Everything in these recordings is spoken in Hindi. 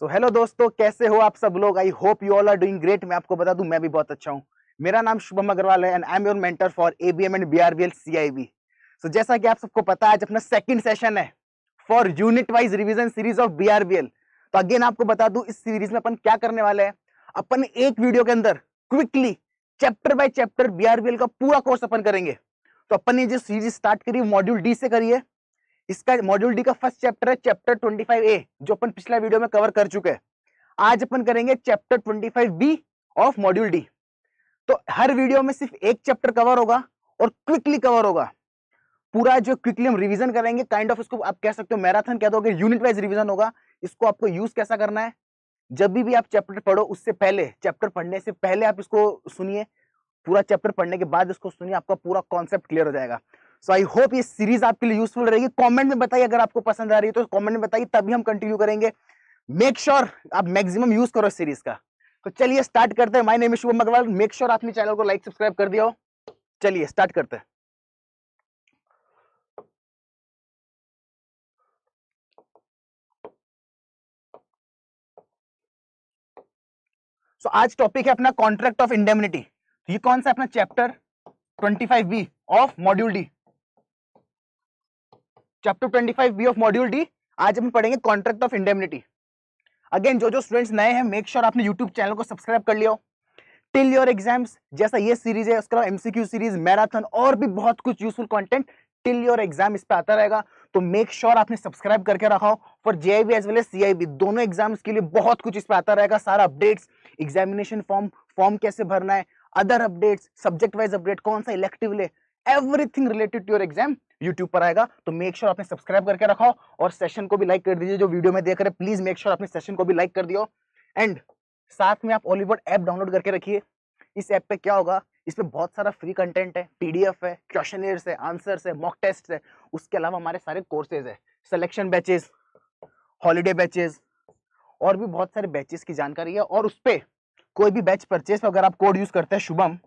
सो हेलो दोस्तों, कैसे हो आप सब लोग। I hope you all are doing great. मैं आपको बता दूं, मैं भी बहुत अच्छा हूं। मेरा नाम शुभम अग्रवाल है and I am your mentor for ABM and BRBL CIB. So जैसा कि आप सबको पता है, आज अपना सेकंड सेशन है for unit wise revision series of BRBL. तो अगेन आपको बता दूं, इस सीरीज में अपन क्या करने वाले हैं। अपन एक वीडियो के अंदर क्विकली चैप्टर बाय चैप्टर बीआरबीएल का पूरा कोर्स अपन करेंगे। तो अपन ने जो सीरीज स्टार्ट करी मॉड्यूल डी से करी है। इसका मॉड्यूल डी का फर्स्ट चैप्टर है चैप्टर 25A, जो अपन पिछला वीडियो में कवर कर चुके हैं। आज अपन करेंगे chapter 25B of module D. तो हर वीडियो में सिर्फ एक चैप्टर कवर होगा और क्विकली कवर होगा। पूरा जो क्विकली हम रिवीजन करेंगे, काइंड ऑफ इसको आप कह सकते हो मैराथन कह दोगे, यूनिट वाइज रिवीजन होगा। इसको आपको यूज कैसा करना है, जब भी आप चैप्टर पढ़ो उससे पहले, चैप्टर पढ़ने से पहले आप इसको सुनिए। पूरा चैप्टर पढ़ने के बाद इसको सुनिए, आपका पूरा कॉन्सेप्ट क्लियर हो जाएगा। सो आई होप ये सीरीज आपके लिए यूजफुल रहेगी। कमेंट में बताइए अगर आपको पसंद आ रही है, तो कमेंट में बताइए, तभी हम कंटिन्यू करेंगे। मेक श्योर आप मैक्सिमम यूज करो इस सीरीज का। तो चलिए स्टार्ट करते हैं। My name is Shubham Agarwal. Make sure आपने चैनल को लाइक सब्सक्राइब कर दिया हो। चलिए स्टार्ट करते हैं। सो आज टॉपिक है अपना कॉन्ट्रैक्ट ऑफ इंडेमनिटी। ये कौन सा अपना chapter 25B of module D. Chapter 25B of module D. आज हम पढ़ेंगे कॉन्ट्रैक्ट ऑफ इंडेमनिटी। अगेन जो स्टूडेंट्स नए हैं, मेक श्योर आपने यूट्यूब चैनल को सब्सक्राइब कर लिया हो। टिल योर एग्जाम्स जैसा ये सीरीज है, उसके बाद एमसीक्यू सीरीज, मैराथन और भी बहुत कुछ useful content till your exam इस पे आता रहेगा। तो मेक श्योर आपने सब्सक्राइब करके रखा हो। For JAIIB as well as CAIIB दोनों एग्जाम्स के लिए बहुत कुछ इस पे आता रहेगा। सारा अपडेट्स, एग्जामिनेशन फॉर्म कैसे भरना है, other updates, subject wise update, कौन सा इलेक्टिव ले, everything related to your exam YouTube पर आएगा। तो मेक श्योर आपने सब्सक्राइब करके रखा हो और सेशन को भी लाइक कर दीजिए। जो वीडियो में देख रहे हैं, प्लीज मेक श्योर आपने सेशन को भी लाइक कर दियो। एंड साथ में आप ऑलिवर्ड ऐप डाउनलोड करके रखिए। इस ऐप पे क्या होगा, इसमें बहुत सारा फ्री कंटेंट है, पीडीएफ है, क्वेश्चनर्स है, आंसर्स है, मॉक टेस्ट है। उसके अलावा हमारे सारे कोर्सेज है, सिलेक्शन बैचेस, हॉलीडे बैचेस और भी बहुत सारे बैचेस की जानकारी है। और उस पे कोई भी बैच परचेस अगर आप कोड यूज करते हैं शुभम,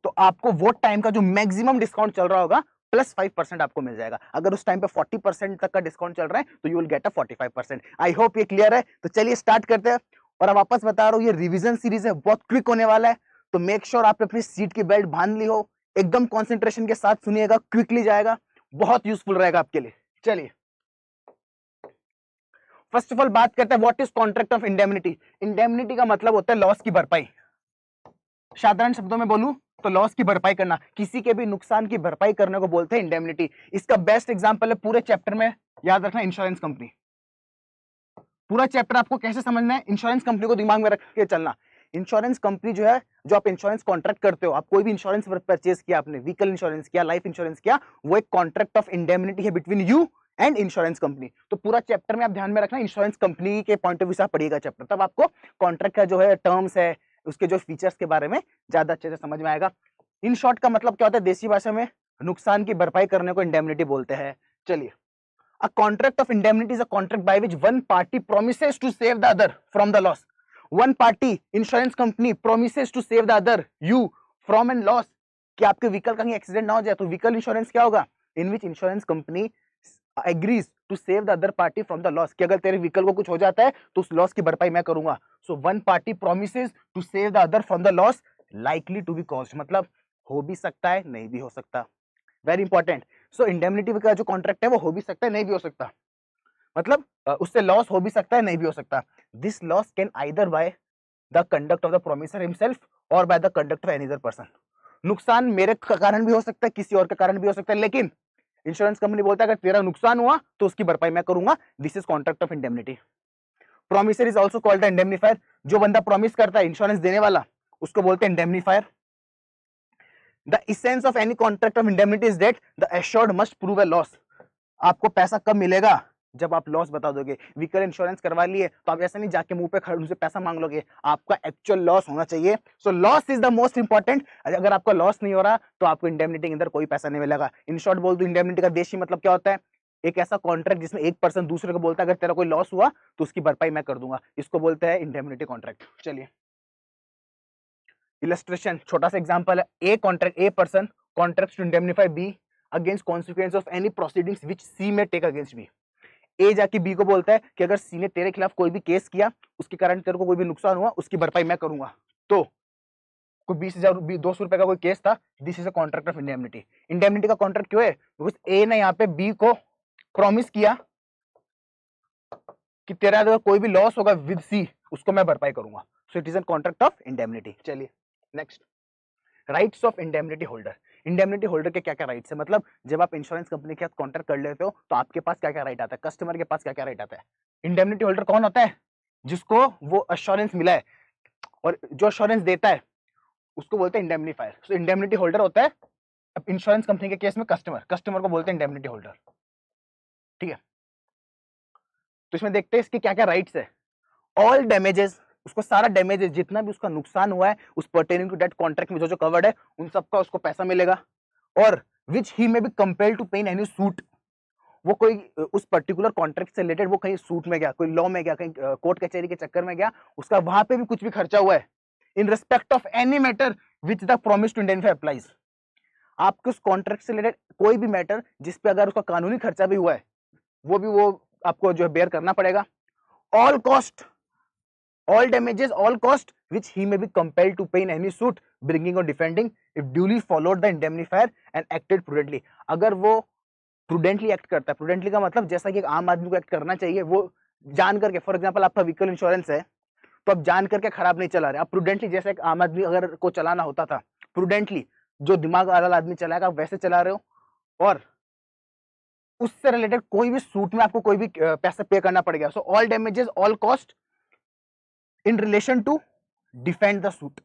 तो आपको वो टाइम का जो मैक्सिमम डिस्काउंट चल रहा होगा +5% आपको मिल जाएगा। अगर उस टाइम पे 40% तक का डिस्काउंट चल रहा है, तो you will get a 45%। I hope ये क्लियर है। तो चलिए स्टार्ट करते हैं। और अब वापस बता रहा हूं, ये रिवीजन सीरीज है, बहुत क्विक होने वाला है। तो मेक श्योर आपने अपनी सीट की बेल्ट बांध ली हो, एकदम कॉन्सेंट्रेशन के साथ सुनिएगा, क्विकली जाएगा, बहुत यूजफुल रहेगा आपके लिए। चलिए फर्स्ट ऑफ ऑल बात करते हैं what is contract of indemnity. Indemnity का मतलब होता है लॉस की भरपाई। साधारण शब्दों में बोलूं तो लॉस की भरपाई करना, किसी के भी नुकसान की भरपाई करने को बोलते हैं इंडेमनिटी। इसका बेस्ट एग्जांपल है पूरे चैप्टर में, याद रखना, इंश्योरेंस कंपनी। पूरा चैप्टर आपको कैसे समझना है, इंश्योरेंस कंपनी को दिमाग में रख के चलना। इंश्योरेंस कंपनी जो है, जो आप इंश्योरेंस कॉन्ट्रैक्ट करते हो, आप कोई भी इंश्योरेंस परचेज किया, आपने व्हीकल इंश्योरेंस किया, लाइफ इंश्योरेंस किया, वो एक कॉन्ट्रैक्ट ऑफ इंडेमनिटी है between you and insurance company. तो पूरा चैप्टर में आप ध्यान में रखना, इंश्योरेंस कंपनी के पॉइंट ऑफ व्यू से पढ़िएगा चैप्टर, तब आपको कॉन्ट्रैक्ट का जो है टर्म्स है, उसके जो फीचर्स के बारे में ज्यादा अच्छे से समझ में आएगा। इन शॉर्ट का मतलब क्या होता है देसी भाषा में, नुकसान की भरपाई करने को इंडेमनिटी बोलते हैं। चलिए, a contract of indemnity is a contract by which one party promises to save the other from the loss. One party, insurance company, promises to save the other, you, from an loss. कि आपके व्हीकल कहीं एक्सीडेंट ना हो जाए, तो व्हीकल इंश्योरेंस क्या होगा, in which insurance company agrees to save the other party from the loss, कि अगर तेरे व्हीकल को कुछ हो जाता है तो उस लॉस की भरपाई मैं करूंगा। So one party promises to save the other from the loss likely to be caused, मतलब हो भी सकता है, नहीं भी हो सकता। Very important. सो इंडेमनिटी का जो कॉन्ट्रैक्ट है वो हो भी सकता है, नहीं भी हो सकता, मतलब उससे लॉस हो भी सकता है, नहीं भी हो सकता। This loss can either by the conduct of the promisor himself और by the conduct of any other person. नुकसान मेरे कारण भी हो सकता है, किसी और के कारण भी हो सकता है, लेकिन इंश्योरेंस कंपनी बोलता है अगर तेरा नुकसान हुआ तो उसकी भरपाई मैं करूंगा। This is contract of indemnity. Promisor is also called the indemnifier. जो बंदा प्रॉमिस करता है, इंश्योरेंस देने वाला, उसको बोलते हैं indemnifier. The essence of any contract of indemnity is that the assured must prove a loss. आपको पैसा कब मिलेगा, जब आप लॉस बता दोगे। व्हीकल इंश्योरेंस करवा लिए तो आप ऐसा नहीं जाके मुंह पे खड़े उनसे पैसा मांग लोगे, आपका एक्चुअल लॉस होना चाहिए। So loss is the most important. अगर आपका लॉस नहीं हो रहा तो आपको इंडेमनिटी के अंदर कोई पैसा नहीं मिलेगा। इन शॉर्ट बोल दो, इंडेमनिटी का देशी मतलब क्या होता है, एक ऐसा कॉन्ट्रैक्ट जिसमें एक पर्सन दूसरे को बोलता है अगर तेरा कोई लॉस हुआ तो उसकी भरपाई मैं कर दूंगा, इसको बोलते हैं इंडेमनिटी कॉन्ट्रैक्ट। चलिए इलस्ट्रेशन, छोटा सा एग्जांपल है, a person contracts to indemnify B against consequence of any proceedings which C may take against B. ए जाके बी को बोलता है कि अगर सी ने तेरे खिलाफ कोई भी केस किया, उसके कारण तेरे को कोई भी नुकसान हुआ, उसकी भरपाई मैं करूंगा। तो कोई 20,000 200 रुपए का कोई केस था, this is a contract of indemnity. Indemnity का कॉन्ट्रैक्ट क्यों है? बिकॉज ए ने यहाँ पे बी को प्रॉमिस किया कि तेरा अगर कोई भी लॉस होगा विद सी, उसको मैं भरपाई करूंगा। So it is an contract of indemnity. चलिए next, rights of indemnity holder. Indemnity holder के क्या क्या राइट्स है? मतलब जब आप इंश्योरेंस कंपनी के साथ कॉन्ट्रैक्ट कर लेते हो तो आपके पास क्या क्या राइट आता है, कस्टमर के पास क्या क्या राइट आता है। इंडेमनिटी होल्डर कौन होता है? जिसको वो अश्योरेंस मिला है, और जो अश्योरेंस देता है उसको बोलते हैं इंडेमनीफायर। सो इंडेमनिटी होल्डर होता है, अब इंश्योरेंस कंपनी के केस में कस्टमर को बोलते हैं इंडेमनिटी होल्डर। ठीक है, तो इसमें देखते हैं इसके क्या क्या राइट्स है। ऑल डैमेजेस, उसको सारा डैमेजेस जितना भी उसका नुकसान हुआ है उस पर्टेनिंग टू दैट कॉन्ट्रैक्ट में जो जो कवर्ड है उन सबका उसको पैसा मिलेगा। और विच ही में बी कंपेल्ड टू पे इन एनी सूट, वो कोई उस पर्टिकुलर कॉन्ट्रैक्ट से रिलेटेड वो कहीं सूट में गया, कोई लॉ में गया, कहीं कोर्ट कचहरी के चक्कर में गया, उसका वहां पे भी कुछ भी खर्चा हुआ है, in respect of any matter which the promise to indemnify applies. आपके उस कॉन्ट्रैक्ट से रिलेटेड कोई भी मैटर जिसपे अगर उसका कानूनी खर्चा भी हुआ है वो आपको जो है बेयर करना पड़ेगा। All cost, all damages, all cost which he may be compelled to pay in any suit bringing or defending if duly followed the indemnifier and acted prudently। अगर वो प्रूडेंटली एक्ट करता है, प्रूडेंटली का मतलब जैसा कि एक आम आदमी को एक्ट करना चाहिए, वो जान करके, फॉर एग्जांपल आपका व्हीकल इंश्योरेंस है तो आप जान करके खराब नहीं चला रहे, आप प्रूडेंटली जैसे एक आम आदमी अगर को चलाना होता था, प्रूडेंटली जो दिमाग वाला आदमी चलाएगा आप वैसे चला रहे हो, और उससे रिलेटेड कोई भी सूट में आपको कोई भी पैसा पे करना पड़ेगा। So all damages, all cost in relation to defend the suit.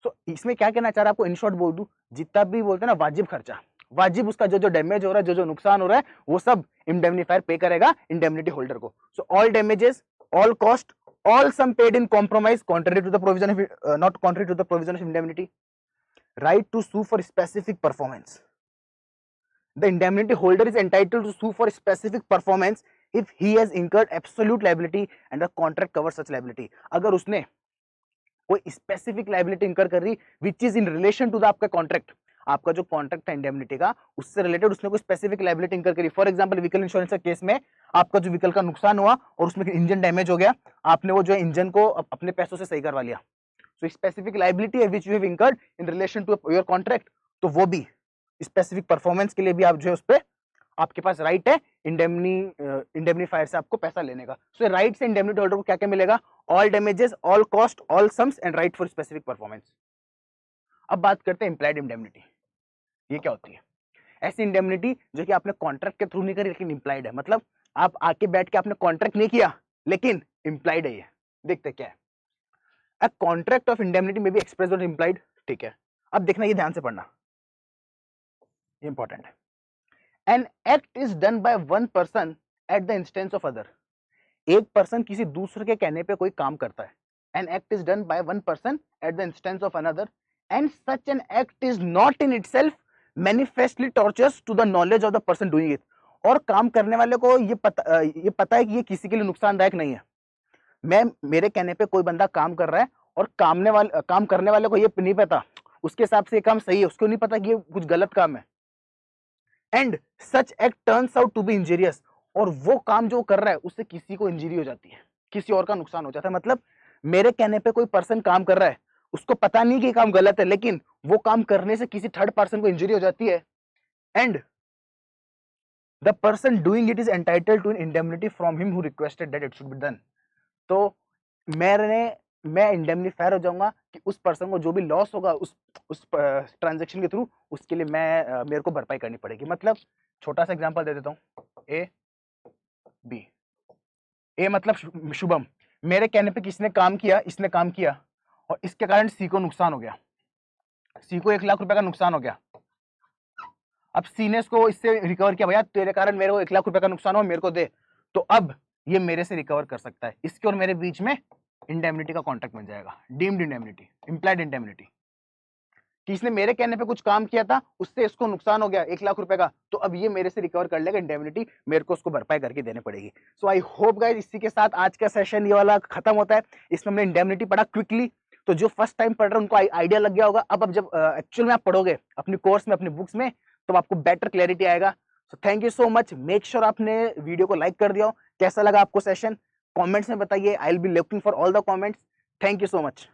तो इसमें क्या कहना चाह रहा है आपको, इन शॉर्ट बोल दूं, जितना भी बोलते हैं ना वाजिब खर्चा, वाजिब उसका जो जो डैमेज हो रहा है, जो जो नुकसान हो रहा है, वो सब इंडेमनीफायर पे करेगा इंडेमनिटी होल्डर को। So all damages, all cost, all sum paid in compromise contrary to the provision of not contrary to the provision of indemnity, right to sue for specific performance. The indemnity holder is entitled to sue for specific performance if he has incurred absolute liability and the contract covers such liability। अगर उसने कोई स्पेसिफिक लाइबिलिटी इंकर कर रही which is in relation to the आपका कॉन्ट्रैक्ट, आपका जो कॉन्ट्रैक्ट है इंडेमनिटी का उससे रिलेटेड उसने कोई स्पेसिफिक लाइबिलिटी इंकर करी। फॉर एग्जांपल व्हीकल इंश्योरेंस के केस में आपका जो व्हीकल का नुकसान हुआ और उसमें इंजन डैमेज हो गया, आपने वो जो इंजन को अपने पैसों से सही करवा लिया, सो स्पेसिफिक लाइबिलिटी है which you have incurred in relation to your contract, तो वो भी स्पेसिफिक परफॉर्मेंस के लिए भी आप जो है उस पर आपके पास राइट है इंडेमनीफायर से आपको पैसा लेने का। सो राइट से इंडेमनिटी होल्डर को क्या क्या मिलेगा, all damages, all cost, all sums and right for specific performance. अब बात करते हैं इंप्लाइड इंडेमनिटी। ये क्या होती है? ऐसी इंडेमनिटी जो कि आपने कॉन्ट्रैक्ट के थ्रू नहीं करी लेकिन इंप्लाइड है, मतलब आप आके बैठ के आपने कॉन्ट्रैक्ट नहीं किया लेकिन इंप्लाइड है ये। देखते क्या है, अ कॉन्ट्रैक्ट ऑफ इंडेमनिटी में भी एक्सप्रेस और इंप्लाइड। ठीक है, अब देखना ये ध्यान से पढ़ना, ये इंपॉर्टेंट है। An act is done by one person at the instance of other। एक पर्सन किसी दूसरे के कहने पे कोई काम करता है। An act is done by one person at the instance of another and such an act is not in itself manifestly tortuous to the knowledge of the person doing it। और काम करने वाले को ये पता है कि ये किसी के लिए नुकसानदायक नहीं है। मेरे कहने पे कोई बंदा काम कर रहा है और काम करने वाले को ये नहीं पता उसके हिसाब से ये काम सही है, उसको नहीं पता कि ये कुछ गलत काम है। And such act turns out to be injurious, और वो काम जो कर रहा है उससे किसी को इंजरी हो जाती है, किसी और का नुकसान हो जाता है। मतलब मेरे कहने पे कोई पर्सन काम कर रहा है, उसको पता नहीं कि काम गलत है, लेकिन वो काम करने से किसी थर्ड पर्सन को इंजरी हो जाती है, and the person doing it is entitled to an indemnity from him who requested that it should be done. तो मैं इंडेमनीफायर हो जाऊंगा कि उस पर्सन को जो भी लॉस होगा उस ट्रांजैक्शन के थ्रू, उसके लिए मेरे को भरपाई करनी पड़ेगी। मतलब छोटा सा एग्जांपल दे देता हूं, ए बी, ए मतलब शुभम, मेरे कहने पे किसने काम किया, इसने काम किया और इसके कारण सी को नुकसान हो गया, सी को 1 लाख रुपए का नुकसान हो गया। अब सी ने इसको इससे रिकवर किया, भैया तेरे कारण मेरे को 1 लाख रुपए का नुकसान हुआ, मेरे को दे, तो अब ये मेरे से रिकवर कर सकता है। इसके और मेरे बीच में इंडेमनिटी का कॉन्ट्रैक्ट बन जाएगा, डीम्ड इंडेमनिटी, इंप्लाइड इंडेमनिटी, कि इसने मेरे कहने पे कुछ काम किया था, उससे इसको नुकसान हो गया 1 लाख रुपए का, तो अब ये मेरे से रिकवर कर लेगा इंडेमनिटी, मेरे को उसको भरपाई करके देने पड़ेगी। सो आई होप गाइस इसी के साथ आज का सेशन ये वाला खत्म होता है। इसमें हमने इंडेमनिटी पढ़ा क्विकली, तो जो फर्स्ट टाइम पढ़ रहे हैं उनको आइडिया लग गया होगा। अब जब एक्चुअल में आप पढ़ोगे अपनी कोर्स में, अपनी बुक्स में, तो आपको बेटर क्लैरिटी आएगा। So thank you so much, make sure आपने वीडियो को लाइक कर दिया हो। कैसा लगा आपको सेशन कमेंट्स में बताइए, I will be looking for all the comments. Thank you so much.